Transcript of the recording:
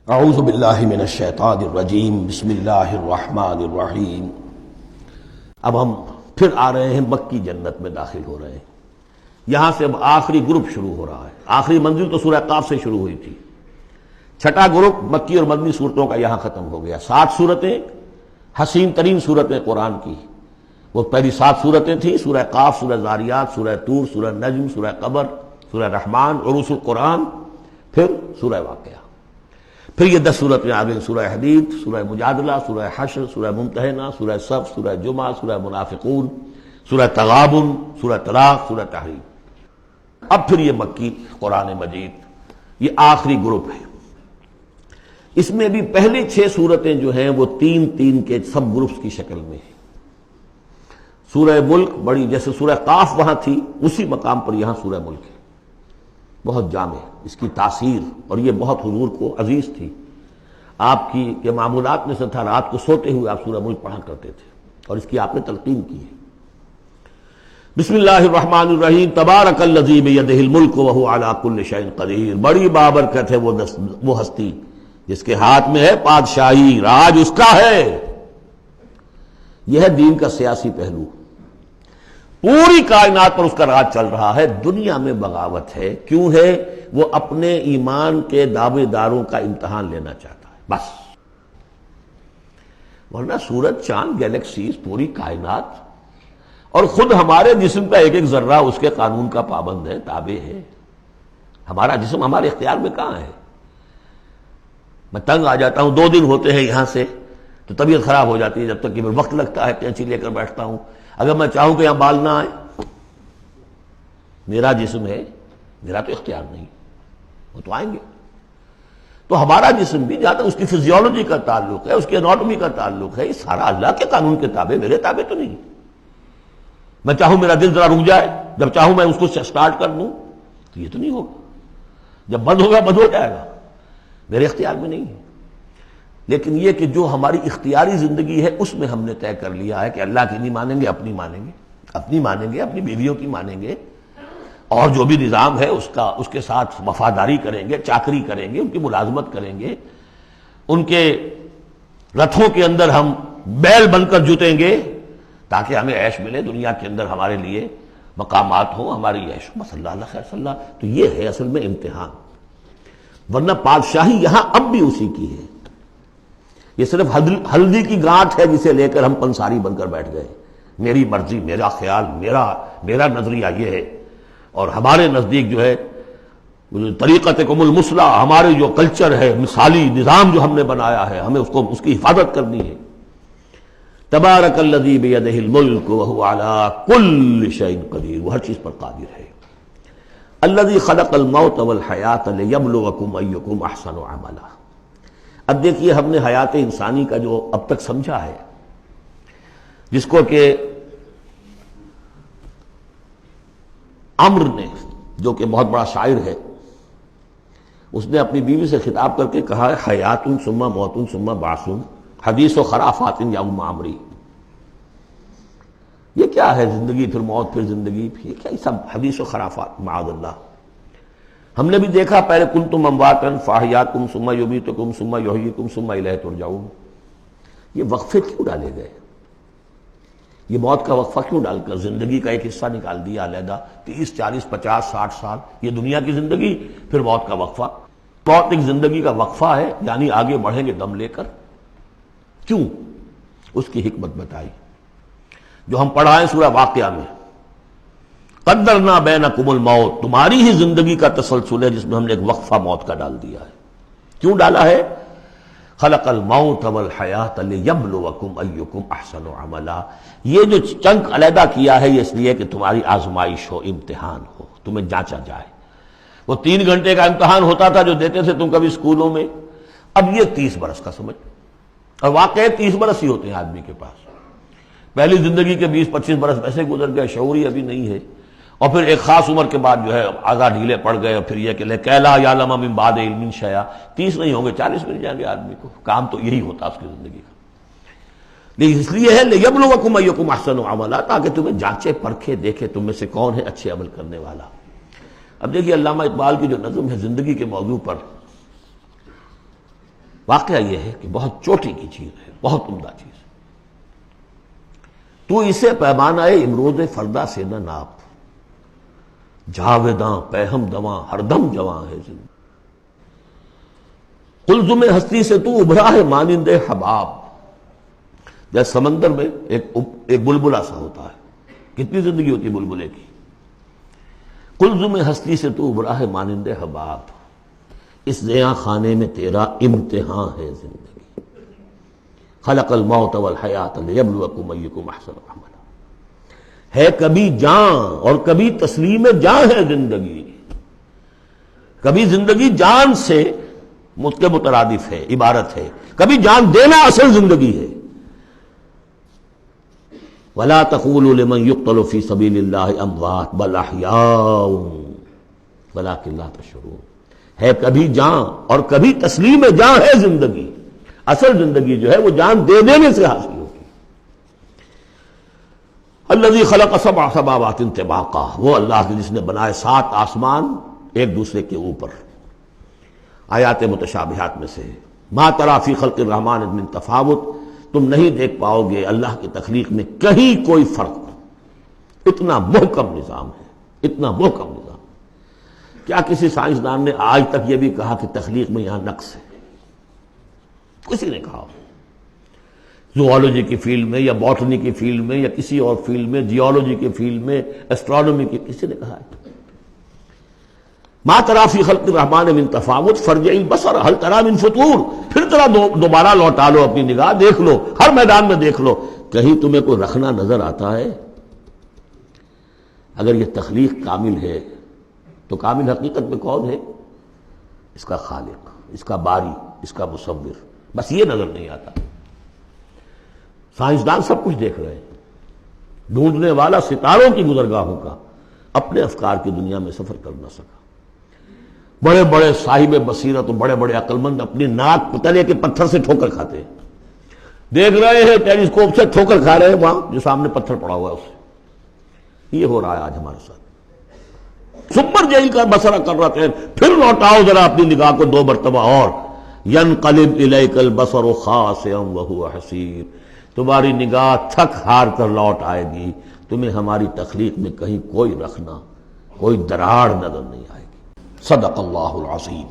اعوذ باللہ من الشیطان الرجیم بسم اللہ الرحمن الرحیم۔ اب ہم پھر آ رہے ہیں مکی جنت میں داخل ہو رہے ہیں۔ یہاں سے اب آخری گروپ شروع ہو رہا ہے۔ آخری منزل تو سورہ قاف سے شروع ہوئی تھی، چھٹا گروپ مکی اور مدنی صورتوں کا یہاں ختم ہو گیا۔ 7 صورتیں، حسین ترین صورتیں قرآن کی، وہ پہلی 7 صورتیں تھیں، سورہ قاف، سورہ ذاریات، سورہ طور، سورہ نجم، سورہ قمر، سورہ رحمان، عروس القرآن، پھر سورہ واقعہ۔ پھر یہ 10 صورتیں آ گئیں، سورہ حدید، سورہ مجادلہ، سورہ حشر، سورہ ممتحنہ، سورہ صف، سورہ جمعہ، سورہ منافقون، سورہ تغابن، سورہ طلاق، سورہ تحریم۔ اب پھر یہ مکی قرآن مجید، یہ آخری گروپ ہے۔ اس میں بھی پہلی 6 صورتیں جو ہیں وہ 3 کے سب گروپس کی شکل میں ہیں۔ سورہ ملک بڑی، جیسے سورہ قاف وہاں تھی اسی مقام پر یہاں سورہ ملک ہے، بہت جامع اس کی تاثیر، اور یہ بہت حضور کو عزیز تھی۔ آپ کی کے معمولات میں سے تھا، رات کو سوتے ہوئے آپ سورہ ملک پڑھا کرتے تھے، اور اس کی آپ نے تلقین کی ہے۔ بسم اللہ الرحمن الرحیم، تبارک الذی بیدہ الملک وہو علی کل شیء قدیر۔ بڑی بابرکت ہے وہ ہستی جس کے ہاتھ میں ہے بادشاہی، راج اس کا ہے۔ یہ ہے دین کا سیاسی پہلو، پوری کائنات پر اس کا راج چل رہا ہے۔ دنیا میں بغاوت ہے، کیوں ہے؟ وہ اپنے ایمان کے دعوے داروں کا امتحان لینا چاہتا ہے، بس۔ ورنہ سورج، چاند، گیلیکسیز، پوری کائنات اور خود ہمارے جسم کا ایک ایک ذرہ اس کے قانون کا پابند ہے، تابع ہے۔ ہمارا جسم ہمارے اختیار میں کہاں ہے؟ میں تنگ آ جاتا ہوں، 2 دن ہوتے ہیں یہاں سے تو طبیعت خراب ہو جاتی ہے، جب تک کہ وقت لگتا ہے کینچی لے کر بیٹھتا ہوں۔ اگر میں چاہوں کہ یہاں بال نہ آئے، میرا جسم ہے، میرا تو اختیار نہیں، وہ تو آئیں گے۔ تو ہمارا جسم بھی جہاں تک اس کی فزیولوجی کا تعلق ہے، اس کی اناٹومی کا تعلق ہے، یہ سارا اللہ کے قانون کے تابع، میرے تابع تو نہیں۔ میں چاہوں میرا دل ذرا رک جائے، جب چاہوں میں اس کو سٹارٹ کر دوں تو یہ تو نہیں ہوگا، جب بند ہوگا بند ہو جائے گا، میرے اختیار میں نہیں ہے۔ لیکن یہ کہ جو ہماری اختیاری زندگی ہے اس میں ہم نے طے کر لیا ہے کہ اللہ کی نہیں مانیں گے، اپنی مانیں گے، اپنی مانیں گے، اپنی بیویوں کی مانیں گے، اور جو بھی نظام ہے اس کے ساتھ وفاداری کریں گے، چاکری کریں گے، ان کی ملازمت کریں گے، ان کے رتھوں کے اندر ہم بیل بن کر جتیں گے تاکہ ہمیں عیش ملے، دنیا کے اندر ہمارے لیے مقامات ہوں، ہماری عیش ہو، بس اللہ اللہ خیر صلی اللہ۔ تو یہ ہے اصل میں امتحان، ورنہ بادشاہی یہاں اب بھی اسی کی ہے۔ یہ صرف ہلدی کی گانٹھ ہے جسے لے کر ہم پنساری بن کر بیٹھ گئے، میری مرضی، میرا خیال، میرا نظریہ یہ ہے، اور ہمارے نزدیک جو ہے طریقتکم المثلی، ہمارے جو کلچر ہے، مثالی نظام جو ہم نے بنایا ہے، ہمیں اس کی حفاظت کرنی ہے۔ تبارک الذی بیدہ الملک وہو علی کل شیء قدیر، وہ ہر چیز پر قادر ہے۔ الذی خلق الموت والحیاۃ لیبلوکم ایکم احسن عملا۔ اب دیکھیے، ہم نے حیات انسانی کا جو اب تک سمجھا ہے، جس کو کہ عمر نے، جو کہ بہت بڑا شاعر ہے، اس نے اپنی بیوی سے خطاب کر کے کہا ہے، حیات ثم موت ثم بعث، حدیث و خرافات یا ام عمری۔ یہ کیا ہے؟ زندگی پھر موت پھر زندگی، پھر کیا یہ سب حدیث و خرافات، معاذ اللہ۔ ہم نے بھی دیکھا، پہلے کنتم امواتا فاحیاکم ثم یمیتکم ثم یحییکم ثم الیہ ترجعون۔ یہ وقفے کیوں ڈالے گئے؟ یہ موت کا وقفہ کیوں ڈال کر زندگی کا ایک حصہ نکال دیا علیحدہ؟ 30 40 50 60 سال یہ دنیا کی زندگی، پھر موت کا وقفہ۔ موت ایک زندگی کا وقفہ ہے، یعنی آگے بڑھیں گے دم لے کر۔ کیوں؟ اس کی حکمت بتائی جو ہم پڑھائیں سورہ واقعہ میں۔ قدرنا بینکم الموت، تمہاری ہی زندگی کا تسلسل ہے جس میں ہم نے ایک وقفہ موت کا ڈال دیا ہے۔ کیوں ڈالا ہے؟ خلق الموت والحیاۃ لیبلوکم ایکم احسن عملا۔ یہ جو چنک علیحدہ کیا ہے، یہ اس لیے کہ تمہاری آزمائش ہو، امتحان ہو، تمہیں جانچا جائے۔ وہ 3 گھنٹے کا امتحان ہوتا تھا جو دیتے تھے تم کبھی اسکولوں میں، اب یہ 30 برس کا سمجھ، اور واقعی 30 برس ہی ہوتے ہیں آدمی کے پاس۔ پہلی زندگی کے 20 25 برس ویسے گزر گئے، شعور ہی ابھی نہیں ہے، اور پھر ایک خاص عمر کے بعد جو ہے آزاد ڈھیلے پڑ گئے، اور پھر یہ کہ لا یعلم من بعد علم شیئا، 30 نہیں ہوں گے 40 مل جائیں گے آدمی کو، کام تو یہی ہوتا اس کی زندگی کا۔ لیکن اس لیے ہے لیبلوکم ایکم احسن عملا، تاکہ تمہیں جانچے پرکھے دیکھے تم میں سے کون ہے اچھے عمل کرنے والا۔ اب دیکھیے علامہ اقبال کی جو نظم ہے زندگی کے موضوع پر، واقعہ یہ ہے کہ بہت چوٹی کی چیز ہے، بہت عمدہ چیز. تو اسے پیمانہ امروز فردا سے نہ ناپ، جاویداں پہم دواں ہر دم جواں ہے زندگی. قلزم ہستی سے تو ابھرا ہے مانند حباب. جیسے سمندر میں ایک بلبلا سا ہوتا ہے، کتنی زندگی ہوتی ہے بلبلے کی. قلزم ہستی سے تو ابھرا ہے مانند حباب، اس زیاں خانے میں تیرا امتحان ہے زندگی. خلق الموت والحیات لیبلوکم ایکم احسن عملا. ہے کبھی جاں اور کبھی تسلیم جاں ہے زندگی. کبھی زندگی جان سے مترادف ہے، عبارت ہے، کبھی جان دینا اصل زندگی ہے. وَلَا تَقُولُوا لِمَنْ يُقْتَلُ فِي سَبِيلِ اللَّهِ أَمْوَاتٌ بَلْ أَحْيَاءٌ وَلَٰكِن لَا تَشْعُرُونَ. ہے کبھی جان اور کبھی تسلیم جان ہے زندگی. اصل زندگی جو ہے وہ جان دے دینے سے حاصل ہوتی. الذی خلق سبع سماوات طباقا، وہ اللہ جس نے بنائے 7 آسمان ایک دوسرے کے اوپر. آیات متشابہات میں سے ما تری فی خلق الرحمن من تفاوت، تم نہیں دیکھ پاؤ گے اللہ کی تخلیق میں کہیں کوئی فرق. اتنا محکم نظام ہے، اتنا محکم نظام. کیا کسی سائنسدان نے آج تک یہ بھی کہا کہ تخلیق میں یہاں نقص ہے؟ کسی نے کہا؟ زوالوجی کی فیلڈ میں یا باٹنی کی فیلڈ میں یا کسی اور فیلڈ میں، جیولوجی کی فیلڈ میں، ایسٹرونومی کی، کسی نے کہا ہے؟ ما تری فی خلق الرحمن من تفاوت فارجع البصر هل تری من فطور. پھر ذرا دوبارہ لوٹا لو اپنی نگاہ، دیکھ لو، ہر میدان میں دیکھ لو، کہیں تمہیں کوئی رکھنا نظر آتا ہے؟ اگر یہ تخلیق کامل ہے تو کامل حقیقت میں کون ہے؟ اس کا خالق، اس کا باری، اس کا مصور. بس یہ نظر نہیں آتا. سائنسدان سب کچھ دیکھ رہے ہیں، ڈھونڈنے والا ستاروں کی گزرگاہوں کا اپنے افکار کی دنیا میں سفر کر نہ سکا. بڑے بڑے صاحب بصیرت و بڑے بڑے عقل مند اپنی ناک پتلے کے پتھر سے ٹھوکر کھاتے ہیں. دیکھ رہے ہیں ٹیلیسکوپ سے، ٹھوکر کھا رہے ہیں وہاں جو سامنے پتھر پڑا ہوا ہے اس سے. یہ ہو رہا ہے آج ہمارے ساتھ. سپر جیل کا بسرا کر رہے ہیں، پھر لوٹاؤ ذرا اپنی نگاہ کو 2 مرتبہ اور. ینقلب الیک البصر خاسئا وہو حسیر. تمہاری نگاہ تھک ہار کر لوٹ آئے گی، تمہیں ہماری تخلیق میں کہیں کوئی رکھنا، کوئی دراڑ نظر نہیں آئے گی. صدق اللہ العظیم.